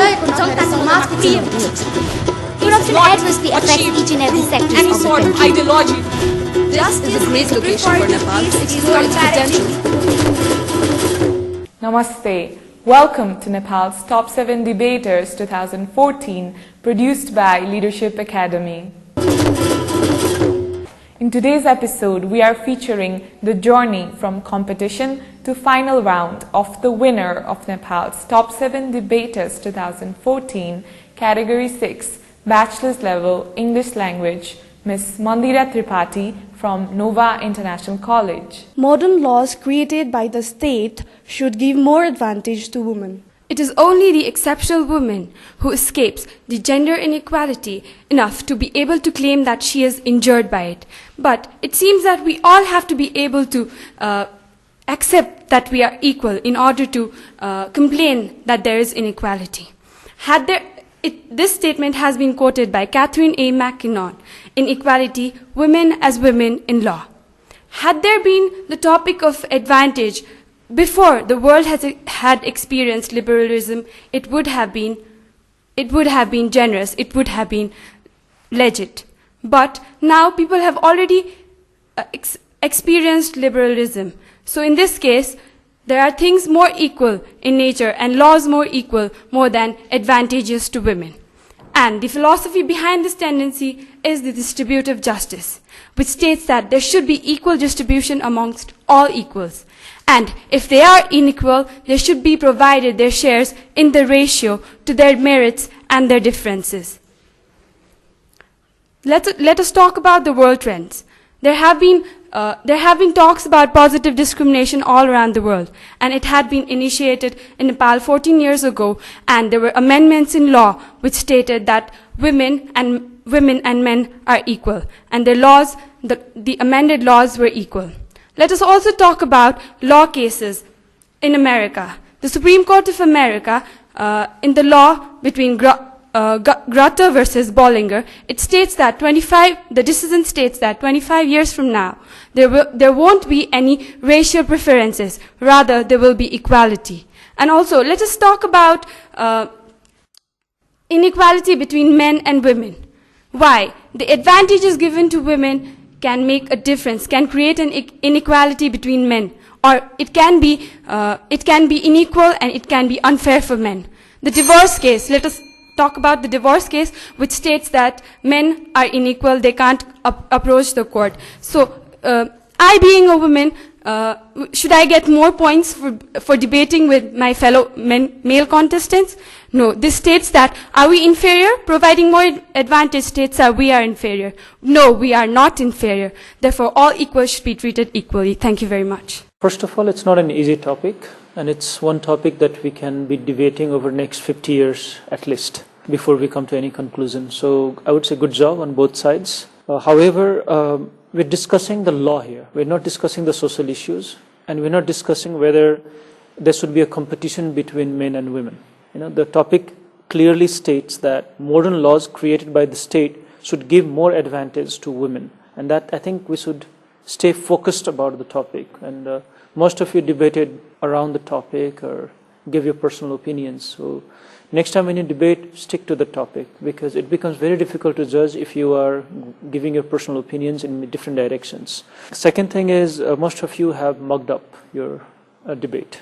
Corruption adversely affects each and every sector any of the sort of country. ideology. This is a great location for Nepal to explore its potential. Namaste. Welcome to Nepal's Top 7 Debaters 2014, produced by Leadership Academy. In today's episode, we are featuring the journey from competition to final round of the winner of Nepal's Top 7 Debaters 2014, Category 6, Bachelor's Level English Language, Ms. Mandira Tripathi from Nova International College. Modern laws created by the state should give more advantage to women. It is only the exceptional woman who escapes the gender inequality enough to be able to claim that she is injured by it. But it seems that we all have to be able to accept that we are equal in order to complain that there is inequality. This statement has been quoted by Catherine A. McKinnon in Equality, Women as Women in Law. Had there been the topic of advantage before the world had experienced liberalism, it would have been generous, it would have been legit. But now people have already experienced liberalism. So in this case, there are things more equal in nature and laws more equal more than advantageous to women. And the philosophy behind this tendency is the distributive justice, which states that there should be equal distribution amongst all equals. And if they are unequal, they should be provided their shares in the ratio to their merits and their differences. Let us talk about the world trends. There have been talks about positive discrimination all around the world, and it had been initiated in Nepal 14 years ago, and there were amendments in law which stated that women and men are equal, and the amended laws were equal. Let us also talk about law cases in America. The Supreme Court of America, in the law between Grutter versus Bollinger, it states that the decision states that 25 years from now, there won't be any racial preferences. Rather, there will be equality. And also, let us talk about inequality between men and women. Why? The advantages given to women can make a difference, can create an inequality between men, or it can be unequal and it can be unfair for men. The divorce case, let us talk about the divorce case, which states that men are unequal, they can't approach the court. So, I being a woman, should I get more points for debating with my fellow male contestants? No, this states that, are we inferior? Providing more advantage states that we are inferior. No, we are not inferior. Therefore, all equals should be treated equally. Thank you very much. First of all, it's not an easy topic, and it's one topic that we can be debating over the next 50 years at least before we come to any conclusion. So I would say good job on both sides. However, we're discussing the law here. We're not discussing the social issues, and we're not discussing whether there should be a competition between men and women. The topic clearly states that modern laws created by the state should give more advantage to women, and that I think we should stay focused about the topic. And most of you debated around the topic or give your personal opinions. So next time when you debate, stick to the topic, because it becomes very difficult to judge if you are giving your personal opinions in different directions. Second thing is, most of you have mugged up your debate.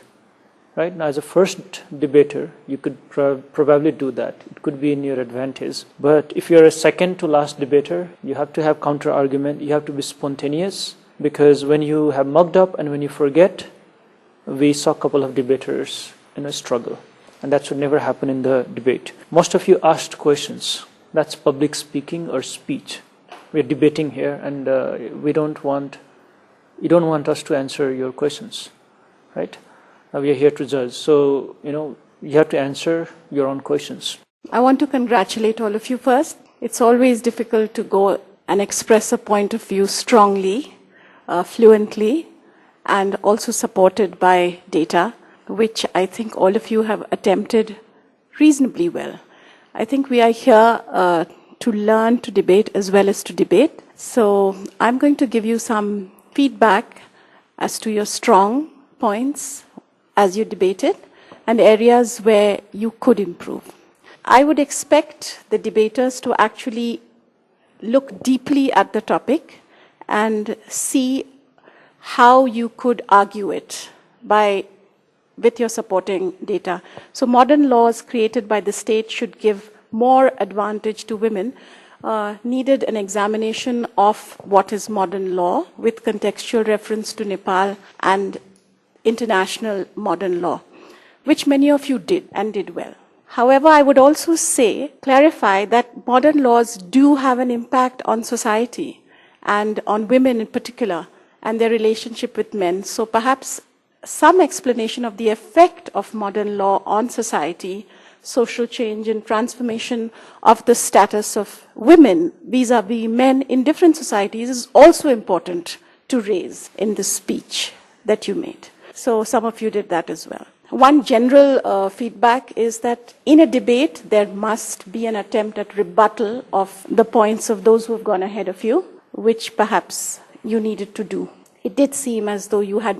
Right? Now, as a first debater, you could probably do that. It could be in your advantage. But if you're a second to last debater, you have to have counter-argument. You have to be spontaneous, because when you have mugged up and when you forget, we saw a couple of debaters struggle. And that should never happen in the debate. Most of you asked questions. That's public speaking or speech. We're debating here, and you don't want us to answer your questions, right? We are here to judge. So, you have to answer your own questions. I want to congratulate all of you first. It's always difficult to go and express a point of view strongly, fluently, and also supported by data, which I think all of you have attempted reasonably well. I think we are here to learn to debate as well as to debate. So I'm going to give you some feedback as to your strong points as you debated and areas where you could improve. I would expect the debaters to actually look deeply at the topic and see how you could argue it with your supporting data. So modern laws created by the state should give more advantage to women. Needed an examination of what is modern law with contextual reference to Nepal and international modern law, which many of you did and did well. However, I would also clarify that modern laws do have an impact on society and on women in particular and their relationship with men. So perhaps some explanation of the effect of modern law on society, social change and transformation of the status of women vis-à-vis men in different societies is also important to raise in the speech that you made. So some of you did that as well. One general feedback is that in a debate, there must be an attempt at rebuttal of the points of those who have gone ahead of you, which perhaps you needed to do. It did seem as though you had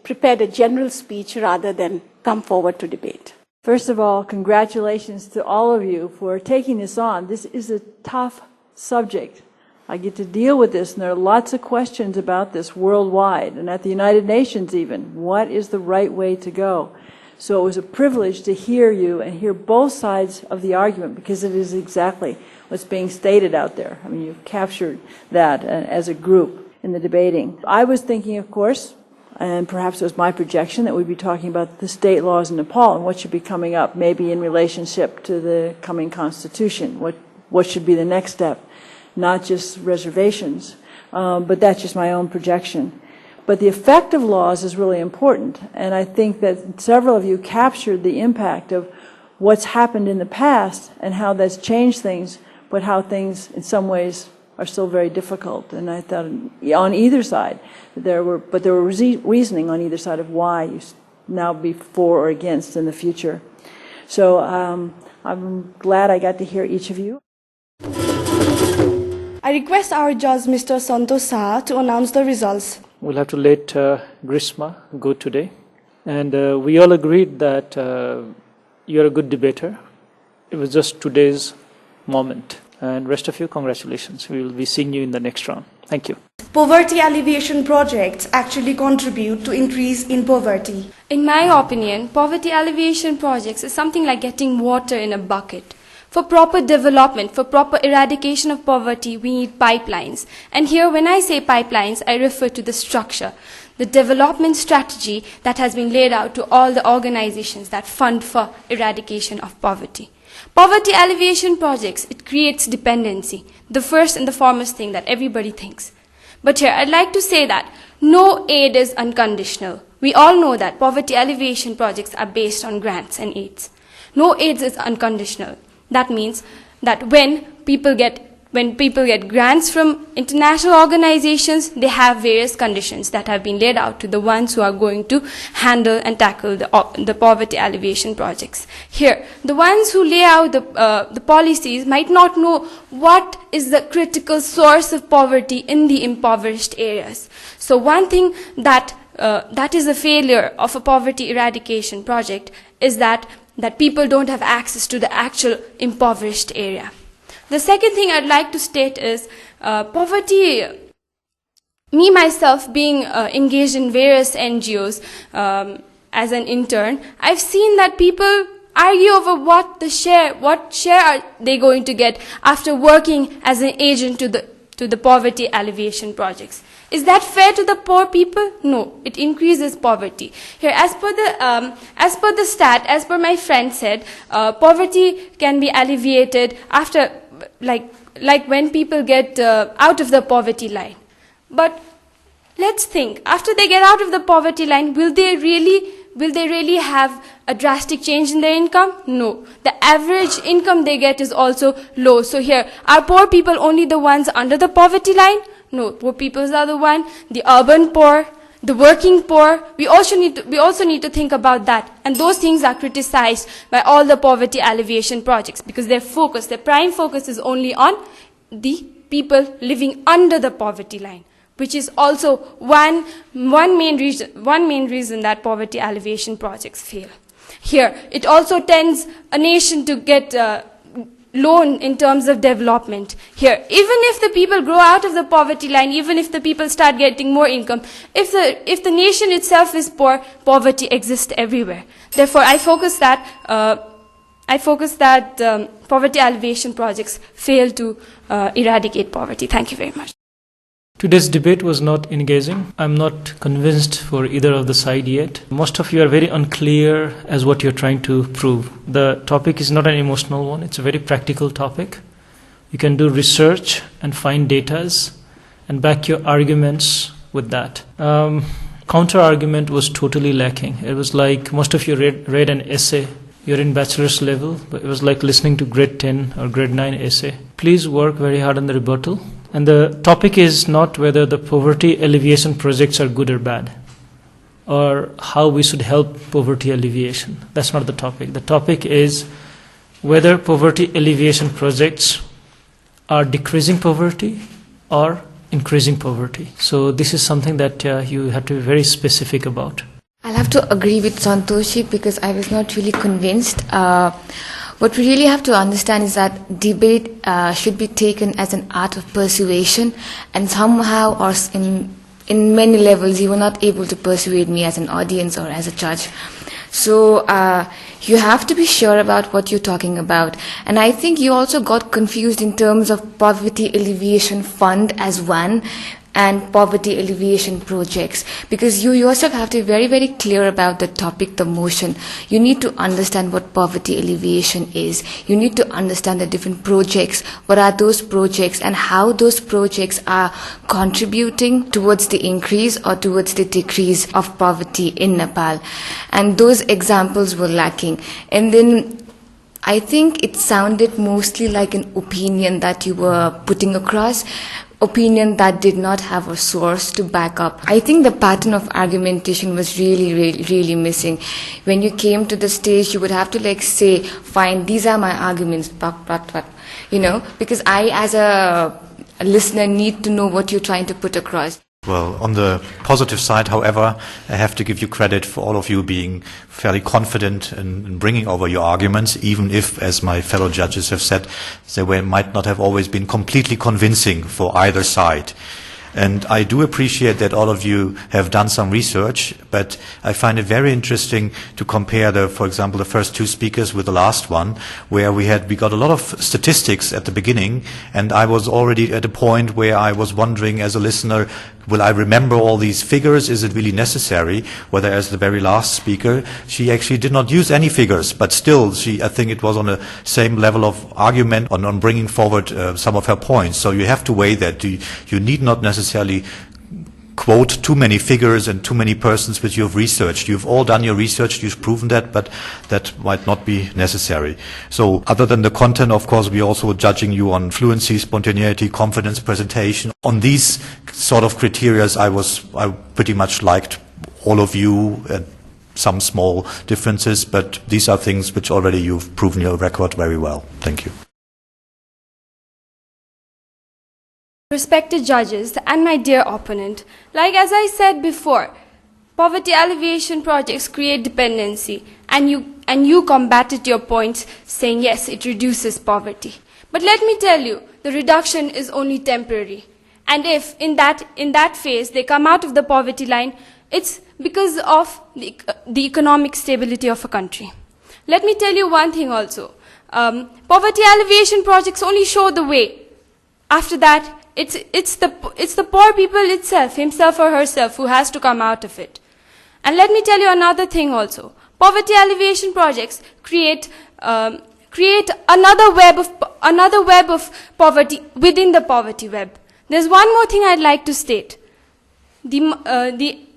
prepared a general speech rather than come forward to debate. First of all, congratulations to all of you for taking this on. This is a tough subject. I get to deal with this, and there are lots of questions about this worldwide, and at the United Nations even. What is the right way to go? So it was a privilege to hear you and hear both sides of the argument, because it is exactly what's being stated out there. I mean, you've captured that as a group in the debating. I was thinking, of course, and perhaps it was my projection, that we'd be talking about the state laws in Nepal and what should be coming up, maybe in relationship to the coming constitution. What should be the next step? Not just reservations, but that's just my own projection. But the effect of laws is really important, and I think that several of you captured the impact of what's happened in the past and how that's changed things, but how things in some ways are still very difficult. And I thought on either side, there were reasoning on either side of why you now be for or against in the future. So I'm glad I got to hear each of you. I request our judge, Mr. Santosh Saha, to announce the results. We'll have to let Grishma go today. And we all agreed that you're a good debater. It was just today's moment. And rest of you, congratulations. We will be seeing you in the next round. Thank you. Poverty alleviation projects actually contribute to increase in poverty. In my opinion, poverty alleviation projects is something like getting water in a bucket. For proper development, for proper eradication of poverty, we need pipelines. And here, when I say pipelines, I refer to the structure, the development strategy that has been laid out to all the organizations that fund for eradication of poverty. Poverty alleviation projects, it creates dependency, the first and the foremost thing that everybody thinks. But here, I'd like to say that no aid is unconditional. We all know that poverty alleviation projects are based on grants and aids. No aid is unconditional. That means that when people get grants from international organizations, they have various conditions that have been laid out to the ones who are going to handle and tackle the poverty alleviation projects. Here, the ones who lay out the policies might not know what is the critical source of poverty in the impoverished areas. So one thing that is a failure of a poverty eradication project is that people don't have access to the actual impoverished area. The second thing I'd like to state is poverty. Me, myself, being engaged in various NGOs as an intern, I've seen that people argue over what share are they going to get after working as an agent to the poverty alleviation projects. Is that fair to the poor people? No, it increases poverty. Here, as per my friend said, poverty can be alleviated after, like when people get out of the poverty line. But let's think, after they get out of the poverty line, will they really have a drastic change in their income? No. The average income they get is also low. So here, are poor people only the ones under the poverty line? No, poor people are the urban poor, the working poor. We also need to think about that. And those things are criticized by all the poverty alleviation projects because their prime focus is only on the people living under the poverty line, which is also one main reason that poverty alleviation projects fail. Here, it also tends a nation to get loan in terms of development. Here, even if the people grow out of the poverty line, even if the people start getting more income, if the nation itself is poor, poverty exists everywhere. Therefore, I focus that poverty alleviation projects fail to eradicate poverty. Thank you very much. Today's debate was not engaging. I'm not convinced for either of the side yet. Most of you are very unclear as what you're trying to prove. The topic is not an emotional one. It's a very practical topic. You can do research and find datas and back your arguments with that. Counter-argument was totally lacking. It was like most of you read an essay. You're in bachelor's level, but it was like listening to grade 10 or grade 9 essay. Please work very hard on the rebuttal. And the topic is not whether the poverty alleviation projects are good or bad, or how we should help poverty alleviation. That's not the topic. The topic is whether poverty alleviation projects are decreasing poverty or increasing poverty. So this is something that you have to be very specific about. I'll have to agree with Santoshi because I was not really convinced. What we really have to understand is that debate should be taken as an art of persuasion, and somehow or in many levels you were not able to persuade me as an audience or as a judge. So you have to be sure about what you're talking about. And I think you also got confused in terms of poverty alleviation fund as one and poverty alleviation projects, because you yourself have to be very, very clear about the topic, the motion. You need to understand what poverty alleviation is. You need to understand the different projects, what are those projects, and how those projects are contributing towards the increase or towards the decrease of poverty in Nepal. And those examples were lacking. And then I think it sounded mostly like an opinion that you were putting across, opinion that did not have a source to back up. I think the pattern of argumentation was really missing. When you came to the stage, you would have to say, fine, these are my arguments, because I as a listener need to know what you're trying to put across. Well, on the positive side, however, I have to give you credit for all of you being fairly confident in bringing over your arguments, even if, as my fellow judges have said, they might not have always been completely convincing for either side. And I do appreciate that all of you have done some research, but I find it very interesting to compare, for example, the first two speakers with the last one, where we got a lot of statistics at the beginning, and I was already at a point where I was wondering as a listener, will I remember all these figures? Is it really necessary? Whereas the very last speaker, she actually did not use any figures, but still, I think it was on the same level of argument on bringing forward some of her points. So you have to weigh that. You need not necessarily quote too many figures and too many persons which you have researched. You've all done your research, you've proven that, but that might not be necessary. So other than the content, of course, we're also judging you on fluency, spontaneity, confidence, presentation. On these sort of criteria, I pretty much liked all of you, some small differences, but these are things which already you've proven your record very well. Thank you. Respected judges and my dear opponent, as I said before, poverty alleviation projects create dependency, and you combated your points saying yes, it reduces poverty. But let me tell you, the reduction is only temporary. And if in that phase they come out of the poverty line, it's because of the economic stability of a country. Let me tell you one thing also. Poverty alleviation projects only show the way. After that, it's the poor people itself, himself or herself, who has to come out of it. And let me tell you another thing also. Poverty alleviation projects create another web of poverty within the poverty web. There's one more thing I'd like to state. The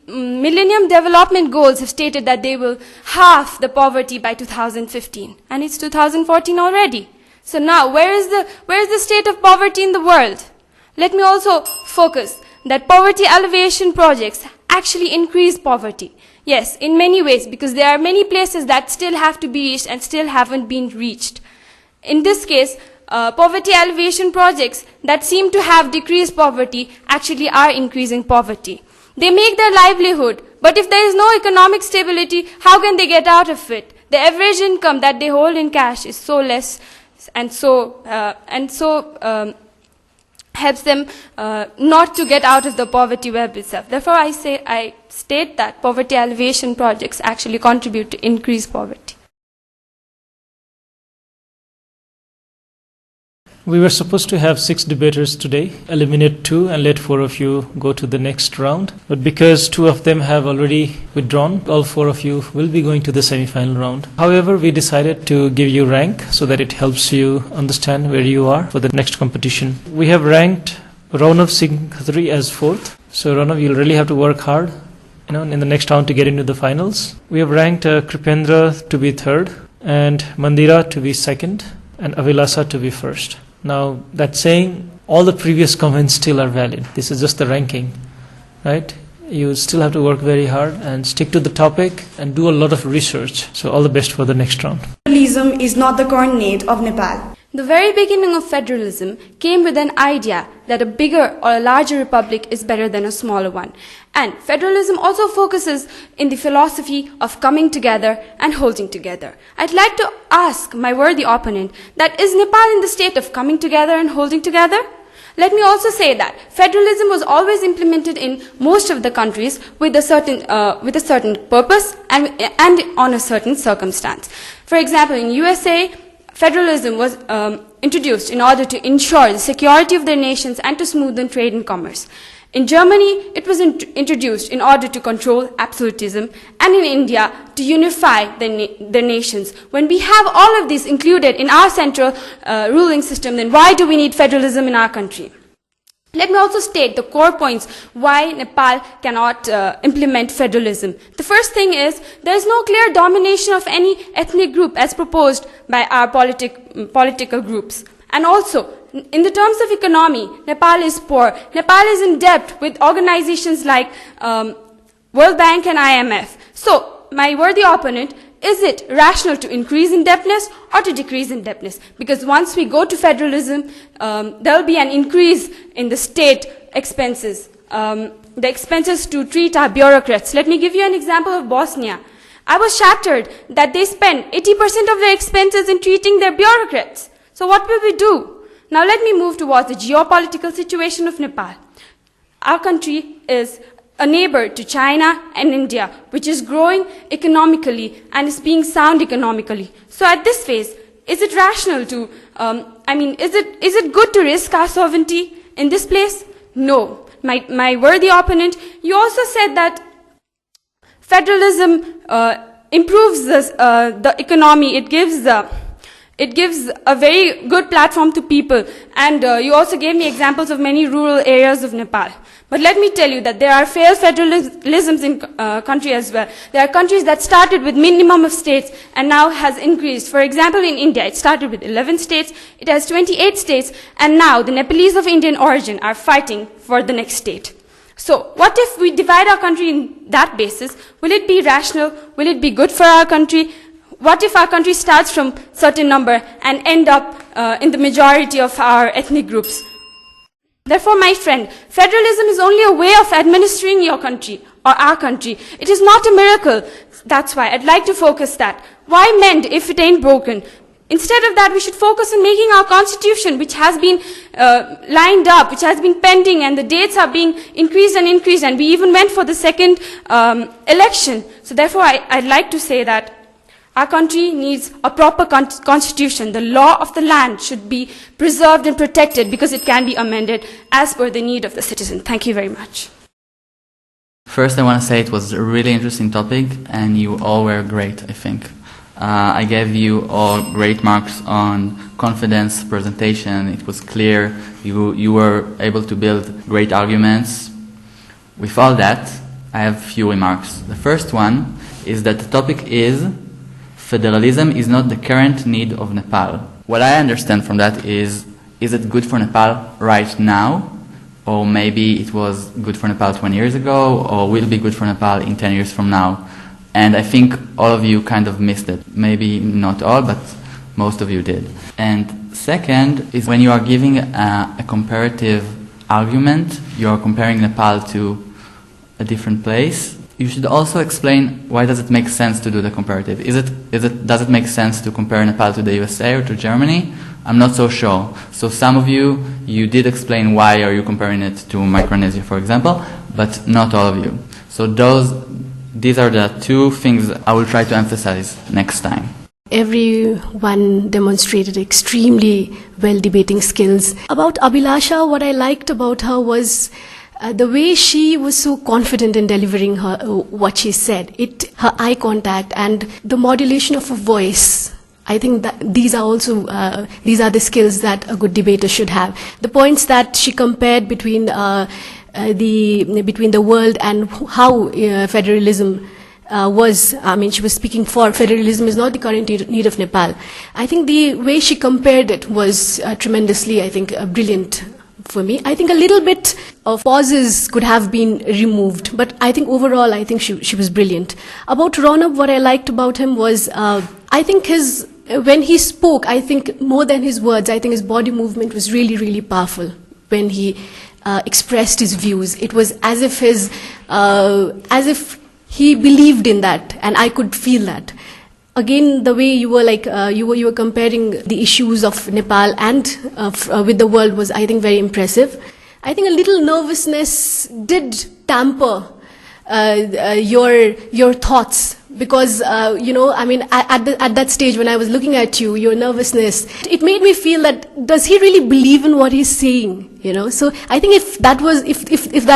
Millennium Development Goals have stated that they will halve the poverty by 2015, and it's 2014 already. So now, where is the state of poverty in the world? Let me also focus that poverty alleviation projects actually increase poverty. Yes, in many ways, because there are many places that still have to be reached and still haven't been reached. In this case, poverty alleviation projects that seem to have decreased poverty actually are increasing poverty. They make their livelihood, but if there is no economic stability, how can they get out of it? The average income that they hold in cash is so less, and so helps them not to get out of the poverty web itself. Therefore, I state that poverty alleviation projects actually contribute to increase poverty. We were supposed to have 6 debaters today, eliminate 2 and let 4 of you go to the next round. But because 2 of them have already withdrawn, all 4 of you will be going to the semi-final round. However, we decided to give you rank so that it helps you understand where you are for the next competition. We have ranked Raunav Singh Khatri as 4th. So Raunav, you'll really have to work hard, in the next round to get into the finals. We have ranked Kripendra to be 3rd and Mandira to be 2nd and Avilasa to be 1st. Now, that's saying all the previous comments still are valid. This is just the ranking, right? You still have to work very hard and stick to the topic and do a lot of research. So all the best for the next round. Federalism is not the coordinate of Nepal. The very beginning of federalism came with an idea that a bigger or a larger republic is better than a smaller one. And federalism also focuses in the philosophy of coming together and holding together. I'd like to ask my worthy opponent that is Nepal in the state of coming together and holding together? Let me also say that federalism was always implemented in most of the countries with a certain purpose and on a certain circumstance. For example, in USA, federalism was introduced in order to ensure the security of their nations and to smoothen trade and commerce. In Germany, it was introduced in order to control absolutism, and in India, to unify the nations. When we have all of these included in our central ruling system, then why do we need federalism in our country? Let me also state the core points why Nepal cannot implement federalism. The first thing is, there is no clear domination of any ethnic group as proposed by our political groups. And also, in the terms of economy, Nepal is poor. Nepal is in debt with organizations like World Bank and IMF. So, my worthy opponent, is it rational to increase indebtedness or to decrease indebtedness? Because once we go to federalism, there will be an increase in the state expenses, the expenses to treat our bureaucrats. Let me give you an example of Bosnia. I was shattered that they spend 80% of their expenses in treating their bureaucrats. So what will we do? Now let me move towards the geopolitical situation of Nepal. Our country is a neighbor to China and India, which is growing economically and is being sound economically. So at this phase, is it rational to, is it good to risk our sovereignty in this place? No. My worthy opponent, you also said that federalism improves the economy. It gives a very good platform to people. And you also gave me examples of many rural areas of Nepal. But let me tell you that there are failed federalisms in country as well. There are countries that started with minimum of states and now has increased. For example, in India, it started with 11 states, it has 28 states, and now the Nepalese of Indian origin are fighting for the next state. So, what if we divide our country in that basis? Will it be rational? Will it be good for our country? What if our country starts from certain number and end up in the majority of our ethnic groups? Therefore, my friend, federalism is only a way of administering your country or our country. It is not a miracle. That's why I'd like to focus that. Why mend if it ain't broken? Instead of that, we should focus on making our constitution, which has been lined up, which has been pending, and the dates are being increased, and we even went for the second election. So therefore, I'd like to say that our country needs a proper constitution. The law of the land should be preserved and protected because it can be amended as per the need of the citizen. Thank you very much. First, I want to say it was a really interesting topic, and you all were great, I think. I gave you all great marks on confidence, presentation. It was clear. You were able to build great arguments. With all that, I have a few remarks. The first one is that the topic is federalism is not the current need of Nepal. What I understand from that is it good for Nepal right now? Or maybe it was good for Nepal 20 years ago, or will be good for Nepal in 10 years from now? And I think all of you kind of missed it. Maybe not all, but most of you did. And second is when you are giving a comparative argument, you are comparing Nepal to a different place. you should also explain why does it make sense to do the comparative. Does it make sense to compare Nepal to the USA or to Germany? I'm not so sure. So some of you did explain why are you comparing it to Micronesia, for example, but not all of you. So these are the two things I will try to emphasize next time. Everyone demonstrated extremely well debating skills. About Abhilasha, what I liked about her was the way she was so confident in delivering what she said. Her eye contact and the modulation of her voice. I think that these are the skills that a good debater should have. The points that she compared between the world and how federalism she was speaking for federalism is not the current need of Nepal. I think the way she compared it was tremendously, brilliant for me. I think a little bit of pauses could have been removed, but I think overall, she was brilliant. About Ronab, what I liked about him was, when he spoke, more than his words, his body movement was really, really powerful. When he expressed his views, it was as if he believed in that, and I could feel that. Again, the way you were comparing the issues of Nepal and with the world was, very impressive. I think a little nervousness did tamper your thoughts, because at that stage when I was looking at you, your nervousness, it made me feel that does he really believe in what he's saying? So I think if that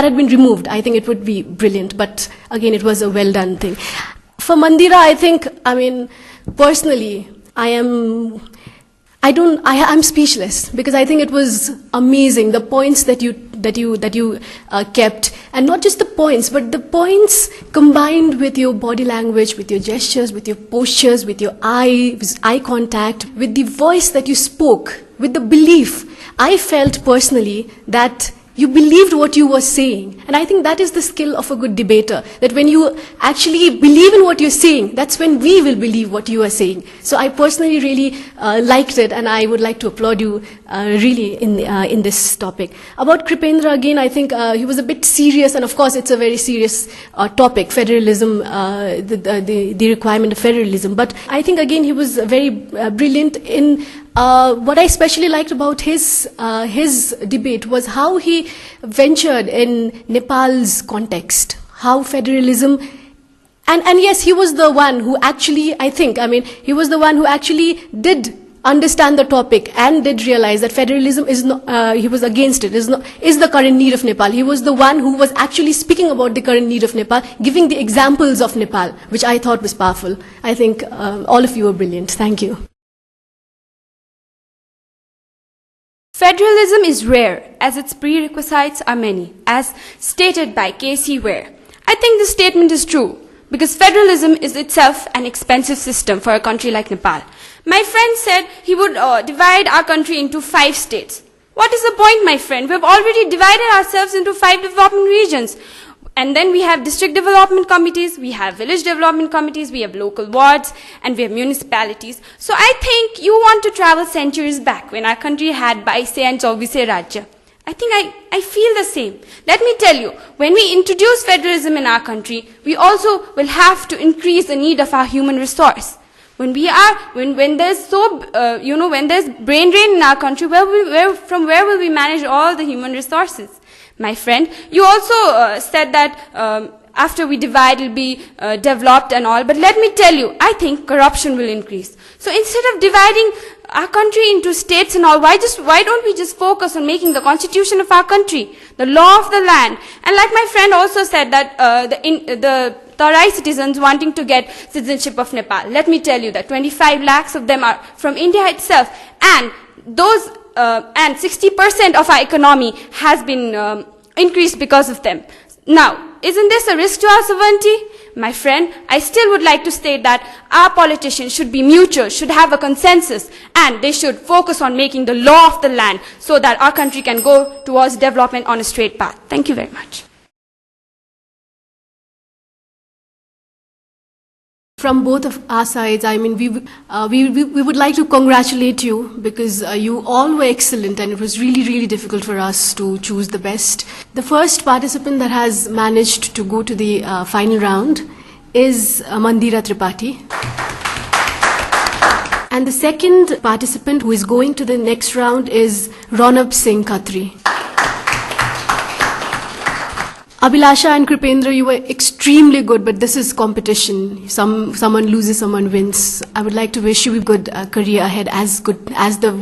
had been removed, I think it would be brilliant. But again, it was a well done thing. For Mandira, personally, I'm speechless, because I think it was amazing, the points that you kept, and not just the points, but the points combined with your body language, with your gestures, with your postures, with your eye contact, with the voice that you spoke, with the belief. I felt personally that you believed what you were saying. And I think that is the skill of a good debater, that when you actually believe in what you're saying, that's when we will believe what you are saying. So I personally really liked it, and I would like to applaud you really in this topic. About Kripendra, again, I think he was a bit serious, and of course it's a very serious topic, federalism, the requirement of federalism. But I think again he was very brilliant in what I especially liked about his debate was how he ventured in Nepal's context, how federalism, and yes, he was the one who actually, he was the one who actually did understand the topic and did realize that federalism is not, he was against it, is the current need of Nepal. He was the one who was actually speaking about the current need of Nepal, giving the examples of Nepal, which I thought was powerful. I think all of you were brilliant. Thank you. Federalism is rare, as its prerequisites are many, as stated by K.C. Ware. I think this statement is true, because federalism is itself an expensive system for a country like Nepal. My friend said he would divide our country into 5 states. What is the point, my friend? We have already divided ourselves into 5 development regions. And then we have district development committees, we have village development committees, we have local wards, and we have municipalities. So I think you want to travel centuries back when our country had 22 and 24 Rajya. I think I feel the same. Let me tell you, when we introduce federalism in our country, we also will have to increase the need of our human resource. When there's brain drain in our country, from where will we manage all the human resources? My friend, you also said that after we divide, it will be developed and all. But let me tell you, I think corruption will increase. So instead of dividing our country into states and all, why don't we just focus on making the constitution of our country, the law of the land? And like my friend also said that the Tarai citizens wanting to get citizenship of Nepal. Let me tell you that 25 lakhs of them are from India itself, and those and 60% of our economy has been increased because of them. Now, isn't this a risk to our sovereignty? My friend, I still would like to state that our politicians should be mutual, should have a consensus, and they should focus on making the law of the land so that our country can go towards development on a straight path. Thank you very much. From both of our sides, I mean, we would like to congratulate you because you all were excellent and it was really, really difficult for us to choose the best. The first participant that has managed to go to the final round is Mandira Tripathi. And the second participant who is going to the next round is Ronab Singh Khatri. Abhilasha and Kripendra, you were extremely good, but this is competition. Someone loses, someone wins. I would like to wish you a good career ahead, as good as the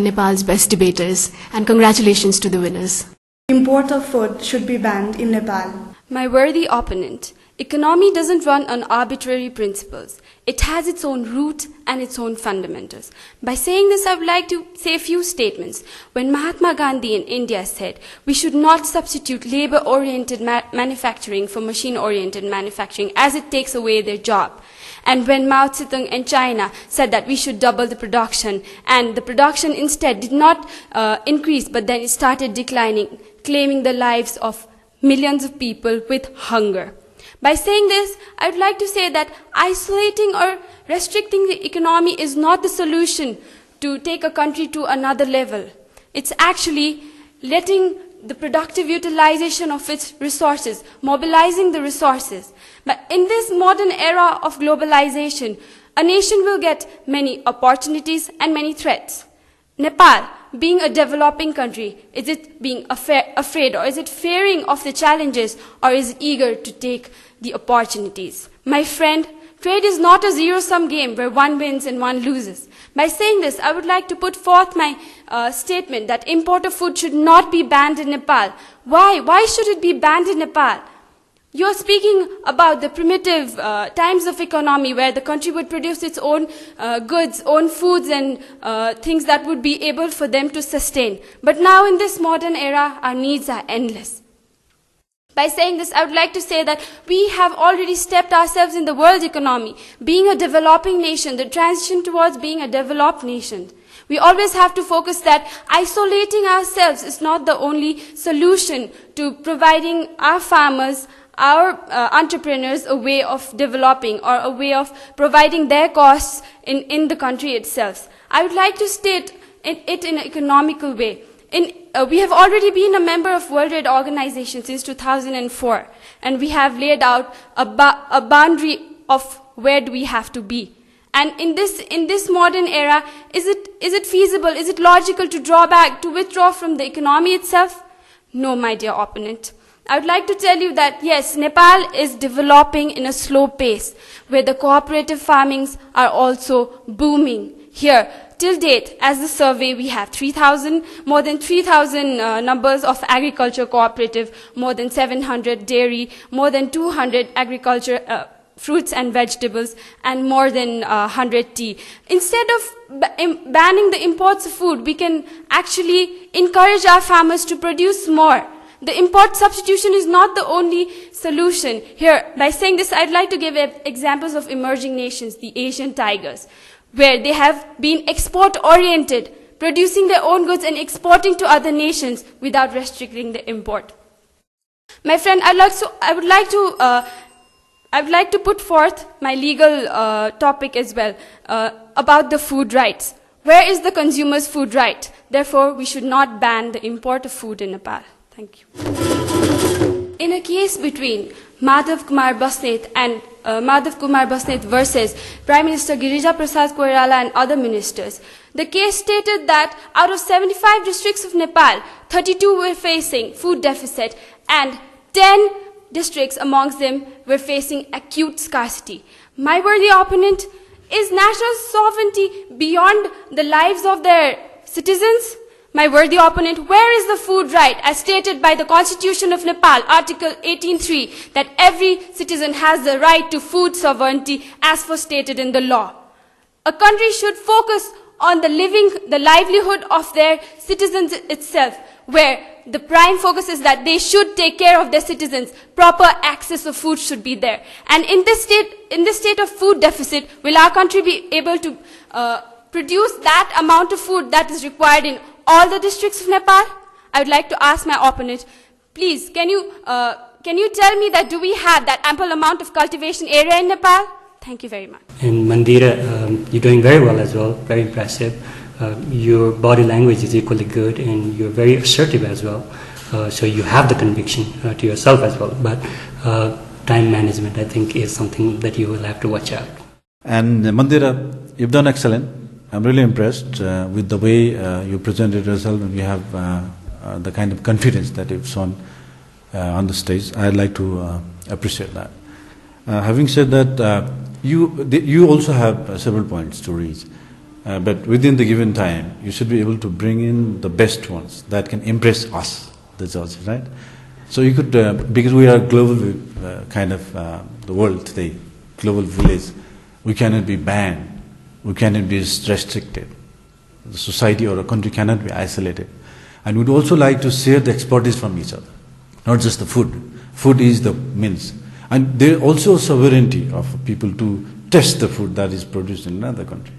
Nepal's best debaters. And congratulations to the winners. Import of food should be banned in Nepal. My worthy opponent, economy doesn't run on arbitrary principles. It has its own root and its own fundamentals. By saying this, I would like to say a few statements. When Mahatma Gandhi in India said, we should not substitute labor-oriented manufacturing for machine-oriented manufacturing as it takes away their job. And when Mao Zedong in China said that we should double the production, and the production instead did not increase, but then it started declining, claiming the lives of millions of people with hunger. By saying this, I would like to say that isolating or restricting the economy is not the solution to take a country to another level. It's actually letting the productive utilization of its resources, mobilizing the resources. But in this modern era of globalization, a nation will get many opportunities and many threats. Nepal, being a developing country, is it being afraid, or is it fearing of the challenges, or is it eager to take the opportunities? My friend, trade is not a zero-sum game where one wins and one loses. By saying this, I would like to put forth my statement that import of food should not be banned in Nepal. Why? Why should it be banned in Nepal? You're speaking about the primitive times of economy where the country would produce its own goods, own foods and things that would be able for them to sustain. But now in this modern era, our needs are endless. By saying this, I would like to say that we have already stepped ourselves in the world economy. Being a developing nation, the transition towards being a developed nation. We always have to focus that isolating ourselves is not the only solution to providing our farmers, our entrepreneurs a way of developing or a way of providing their costs in the country itself. I would like to state it in an economical way. We have already been a member of World Trade Organization since 2004, and we have laid out a boundary of where do we have to be. And in this modern era, is it feasible, is it logical to draw back, to withdraw from the economy itself? No, my dear opponent. I would like to tell you that yes, Nepal is developing in a slow pace, where the cooperative farmings are also booming. Here, till date, as the survey, we have more than 3,000 numbers of agriculture cooperative, more than 700 dairy, more than 200 agriculture fruits and vegetables, and more than 100 tea. Instead of banning the imports of food, we can actually encourage our farmers to produce more. The import substitution is not the only solution. Here, by saying this, I'd like to give examples of emerging nations, the Asian tigers, where they have been export-oriented, producing their own goods and exporting to other nations without restricting the import. My friend, I would like to put forth my legal topic as well about the food rights. Where is the consumer's food right? Therefore, we should not ban the import of food in Nepal. Thank you. In a case between Madhav Kumar Basnet and Madhav Kumar Basnet versus Prime Minister Girija Prasad Koirala and other ministers, the case stated that out of 75 districts of Nepal, 32 were facing food deficit and 10 districts amongst them were facing acute scarcity. My worthy opponent, is national sovereignty beyond the lives of their citizens? My worthy opponent, where is the food right as stated by the Constitution of Nepal, Article 18.3, that every citizen has the right to food sovereignty as for stated in the law? A country should focus on the livelihood of their citizens itself, where the prime focus is that they should take care of their citizens. Proper access of food should be there. And in this state of food deficit, will our country be able to produce that amount of food that is required in all the districts of Nepal? I would like to ask my opponent, please, can you tell me that do we have that ample amount of cultivation area in Nepal? Thank you very much. In Mandira, you're doing very well as well, very impressive. Your body language is equally good and you're very assertive as well. So you have the conviction to yourself as well. But time management, I think, is something that you will have to watch out. And Mandira, you've done excellent. I'm really impressed with the way you presented yourself, and you have the kind of confidence that you've shown on the stage. I'd like to appreciate that. Having said that, you also have several points to raise, but within the given time, you should be able to bring in the best ones that can impress us, the judges, right? So you could, because we are global kind of the world today, global village, we cannot be banned. We cannot be restricted. The society or a country cannot be isolated. And we'd also like to share the expertise from each other, not just the food. Food is the means. And there is also sovereignty of people to test the food that is produced in another country,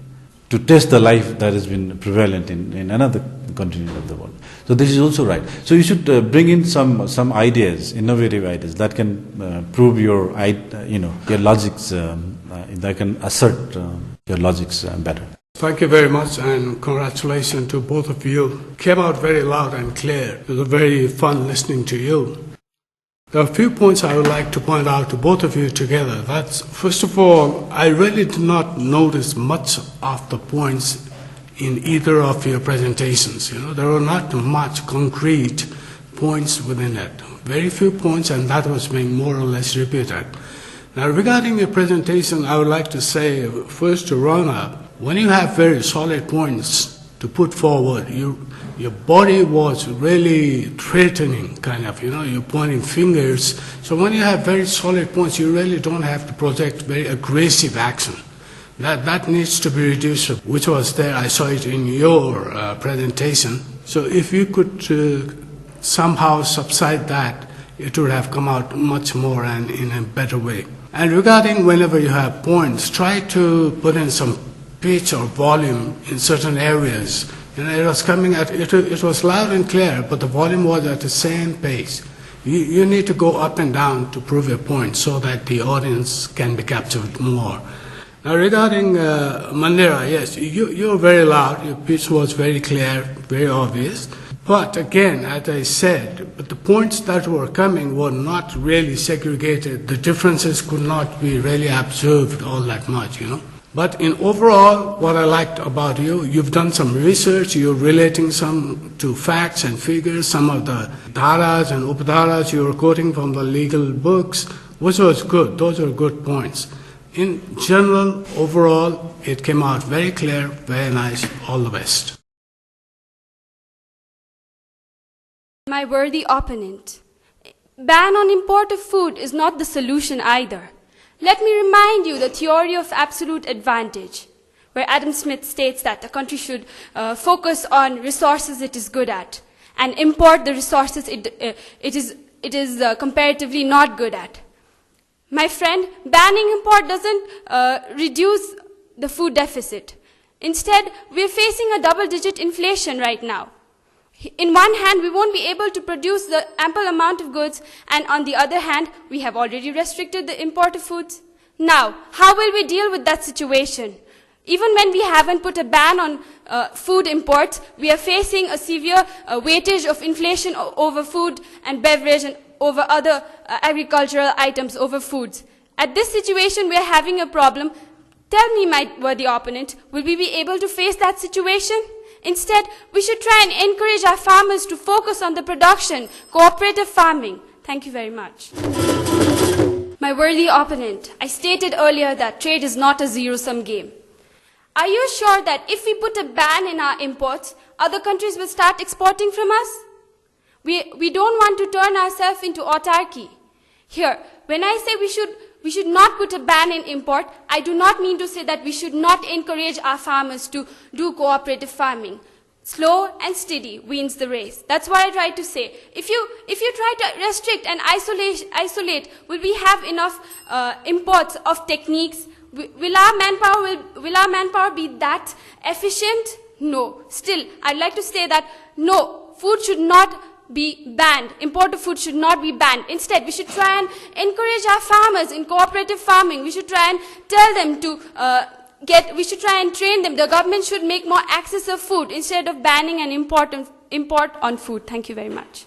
to test the life that has been prevalent in another continent of the world. So this is also right. So you should bring in some ideas, innovative ideas that can prove your logics, that can assert your logics better. Thank you very much, and congratulations to both of you. Came out very loud and clear. It was very fun listening to you. There are a few points I would like to point out to both of you together. That's, first of all, I really did not notice much of the points in either of your presentations. There were not much concrete points within it. Very few points, and that was being more or less repeated. Now, regarding your presentation, I would like to say, first to Rana, when you have very solid points to put forward, your body was really threatening, kind of, you're pointing fingers. So when you have very solid points, you really don't have to project very aggressive action. That needs to be reduced, which was there. I saw it in your presentation. So if you could somehow subside that, it would have come out much more and in a better way. And regarding whenever you have points, try to put in some pitch or volume in certain areas. It was coming at, it was loud and clear, but the volume was at the same pace. You need to go up and down to prove your point so that the audience can be captured more. Now regarding Mandira, yes, you're very loud, your pitch was very clear, very obvious. But again, as I said, the points that were coming were not really segregated. The differences could not be really observed all that much, But in overall, what I liked about you, you've done some research, you're relating some to facts and figures, some of the dharas and upadharas you were quoting from the legal books, which was good. Those are good points. In general, overall, it came out very clear, very nice. All the best. My worthy opponent, ban on import of food is not the solution either. Let me remind you the theory of absolute advantage, where Adam Smith states that a country should focus on resources it is good at and import the resources it is comparatively not good at. My friend, banning import doesn't reduce the food deficit. Instead, we are facing a double-digit inflation right now. In one hand, we won't be able to produce the ample amount of goods, and on the other hand, we have already restricted the import of foods. Now, how will we deal with that situation? Even when we haven't put a ban on food imports, we are facing a severe weightage of inflation over food and beverage and over other agricultural items over foods. At this situation, we are having a problem. Tell me, my worthy opponent, will we be able to face that situation? Instead, we should try and encourage our farmers to focus on the production, cooperative farming. Thank you very much. My worthy opponent, I stated earlier that trade is not a zero-sum game. Are you sure that if we put a ban in our imports, other countries will start exporting from us? We don't want to turn ourselves into autarky. Here, when I say we should not put a ban in import, I do not mean to say that we should not encourage our farmers to do cooperative farming. Slow and steady wins the race. That's what I try to say. If you try to restrict and isolate, will we have enough imports of techniques? Will our manpower be that efficient? No. Still, I'd like to say that no, food should not be banned. Import of food should not be banned. Instead, we should try and encourage our farmers in cooperative farming. We should try and tell them to we should try and train them. The government should make more access of food instead of banning an import on food. Thank you very much.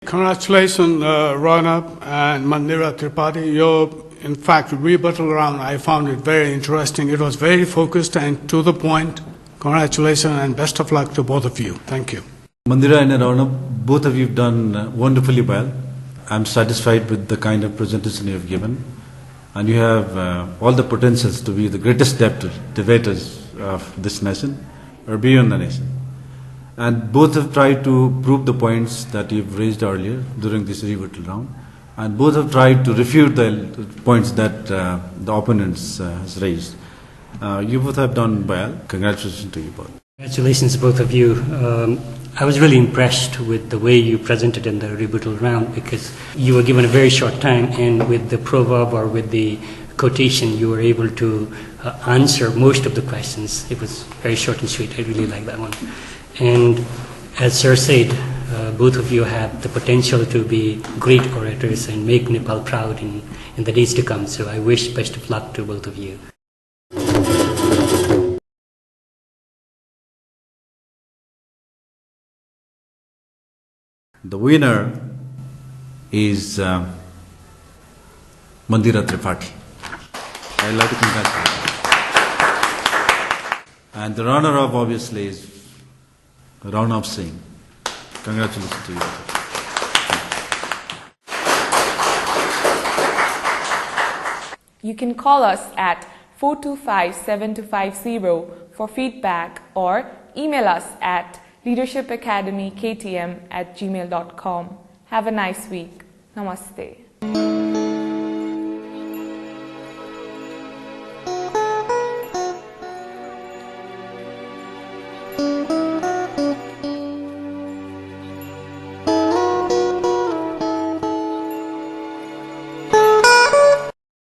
Congratulations, Rana and Mandira Tripathi. Your, in fact, rebuttal round, I found it very interesting. It was very focused and to the point. Congratulations and best of luck to both of you. Thank you. Mandira and Rana, both of you have done wonderfully well. I'm satisfied with the kind of presentation you have given. And you have all the potentials to be the greatest debaters of this nation or beyond the nation. And both have tried to prove the points that you've raised earlier during this rebuttal round. And both have tried to refute the points that the opponents has raised. You both have done well. Congratulations to you both. Congratulations, both of you. I was really impressed with the way you presented in the rebuttal round, because you were given a very short time, and with the proverb or with the quotation, you were able to answer most of the questions. It was very short and sweet. I really like that one. And as Sir said, both of you have the potential to be great orators and make Nepal proud in the days to come. So I wish best of luck to both of you. The winner is Mandira Tripathi. I'd like to congratulate her. And the runner-up obviously is Rana Singh. Congratulations to you. You can call us at 425-7250 for feedback or email us at leadershipacademyktm@gmail.com. Have a nice week. Namaste.